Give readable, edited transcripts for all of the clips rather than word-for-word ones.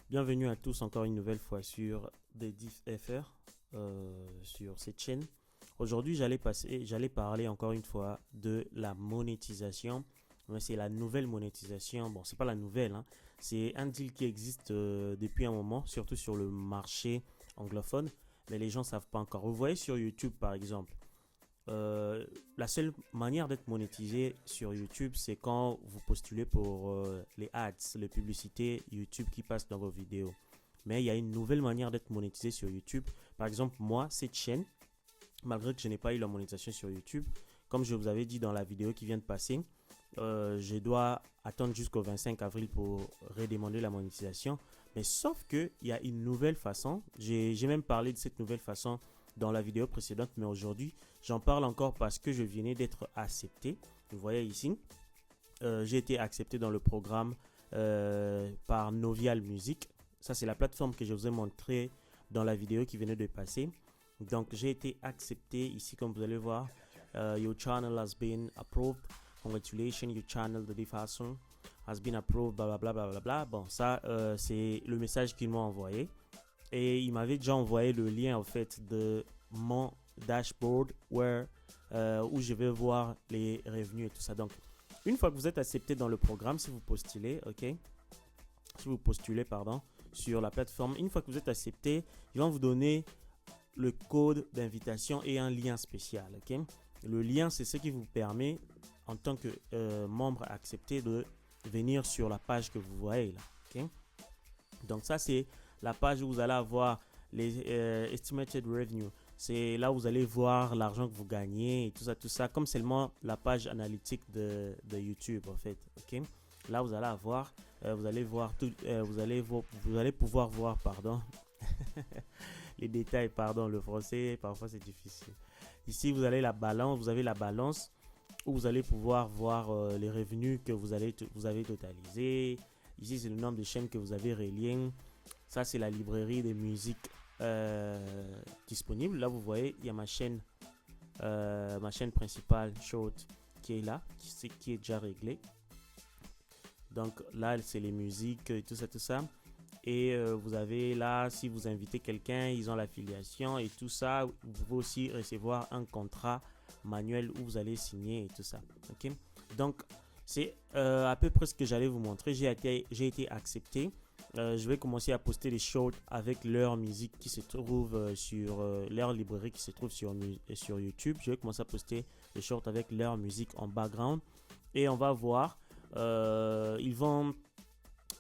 Bienvenue à tous encore une nouvelle fois sur Diff FR, sur cette chaîne. Aujourd'hui, j'allais parler encore une fois de la monétisation. Mais c'est la nouvelle monétisation. Bon, c'est pas la nouvelle, hein. C'est un deal qui existe depuis un moment, surtout sur le marché anglophone. Mais les gens savent pas encore. Vous voyez sur YouTube, par exemple. La seule manière d'être monétisé sur YouTube, c'est quand vous postulez pour les ads, les publicités YouTube qui passent dans vos vidéos. Mais il y a une nouvelle manière d'être monétisé sur YouTube. Par exemple, moi, cette chaîne, malgré que je n'ai pas eu la monétisation sur YouTube, comme je vous avais dit dans la vidéo qui vient de passer, je dois attendre jusqu'au 25 avril pour redemander la monétisation. Mais sauf qu'il y a une nouvelle façon. J'ai même parlé de cette nouvelle façon dans la vidéo précédente, mais aujourd'hui, j'en parle encore parce que je venais d'être accepté. Vous voyez ici, j'ai été accepté dans le programme par Novial Music. Ça, c'est la plateforme que je vous ai montré dans la vidéo qui venait de passer. Donc, j'ai été accepté ici, comme vous allez voir. Your channel has been approved. Congratulations, your channel de façon has been approved, blablabla. Bla, bla, bla. Bon, ça, c'est le message qu'ils m'ont envoyé. Et il m'avait déjà envoyé le lien en fait de mon dashboard où je vais voir les revenus et tout ça. Donc, une fois que vous êtes accepté dans le programme, si vous postulez, ok, si vous postulez, pardon, sur la plateforme, une fois que vous êtes accepté, ils vont vous donner le code d'invitation et un lien spécial, ok. Le lien, c'est ce qui vous permet, en tant que membre accepté, de venir sur la page que vous voyez là, ok. Donc ça, c'est la page où vous allez avoir les estimated revenue. C'est là où vous allez voir l'argent que vous gagnez et tout ça. Comme seulement la page analytique de YouTube en fait. Ok. Là vous allez avoir, vous allez voir tout, vous allez pouvoir voir, pardon, les détails, pardon, le français parfois c'est difficile. Ici vous avez la balance où vous allez pouvoir voir les revenus que vous avez totalisé. Ici c'est le nombre de chaînes que vous avez reliées. Ça, c'est la librairie des musiques disponible. Là, vous voyez, il y a ma chaîne principale, Short, qui est là, qui est déjà réglée. Donc là, c'est les musiques, tout ça. Et vous avez là, si vous invitez quelqu'un, ils ont l'affiliation et tout ça. Vous pouvez aussi recevoir un contrat manuel où vous allez signer et tout ça. Ok. Donc, c'est à peu près ce que j'allais vous montrer. J'ai été accepté. Je vais commencer à poster les shorts avec leur musique qui se trouve sur leur librairie qui se trouve sur YouTube. Je vais commencer à poster les shorts avec leur musique en background et on va voir.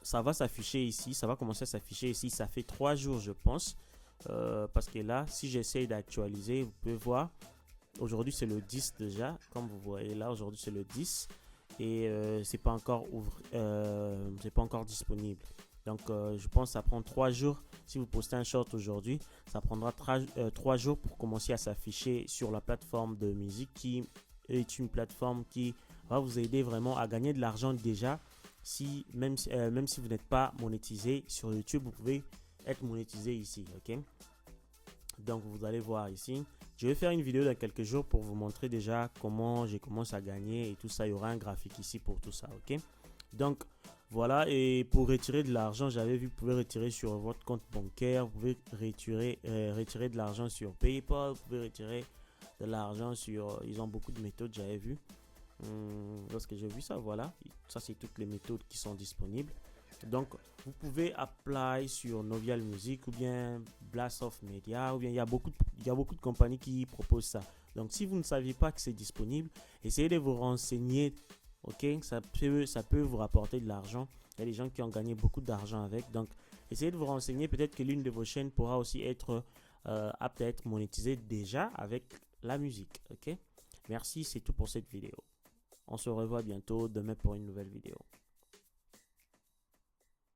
Ça va s'afficher ici. Ça va commencer à s'afficher ici. Ça fait 3 jours, je pense. Parce que là, si j'essaie d'actualiser, vous pouvez voir. Aujourd'hui, c'est le 10 déjà. Comme vous voyez là, aujourd'hui, c'est le 10. Et c'est pas encore c'est pas encore disponible. Donc, je pense que ça prend 3 jours. Si vous postez un short aujourd'hui, ça prendra 3 jours pour commencer à s'afficher sur la plateforme de musique qui est une plateforme qui va vous aider vraiment à gagner de l'argent déjà. Même si vous n'êtes pas monétisé sur YouTube, vous pouvez être monétisé ici. Ok. Donc, vous allez voir ici. Je vais faire une vidéo dans quelques jours pour vous montrer déjà comment je commence à gagner et tout ça. Il y aura un graphique ici pour tout ça. Ok. Donc, voilà, et pour retirer de l'argent, j'avais vu, vous pouvez retirer sur votre compte bancaire, vous pouvez retirer de l'argent sur PayPal, vous pouvez retirer de l'argent sur... Ils ont beaucoup de méthodes, j'avais vu. Lorsque j'ai vu ça, voilà, ça c'est toutes les méthodes qui sont disponibles. Donc, vous pouvez apply sur Novial Music ou bien Blast of Media, ou bien il y a beaucoup de compagnies qui proposent ça. Donc, si vous ne saviez pas que c'est disponible, essayez de vous renseigner. Ok, ça peut vous rapporter de l'argent. Il y a des gens qui ont gagné beaucoup d'argent avec. Donc, essayez de vous renseigner. Peut-être que l'une de vos chaînes pourra aussi être apte à être monétisée déjà avec la musique. Ok, merci, c'est tout pour cette vidéo. On se revoit bientôt demain pour une nouvelle vidéo.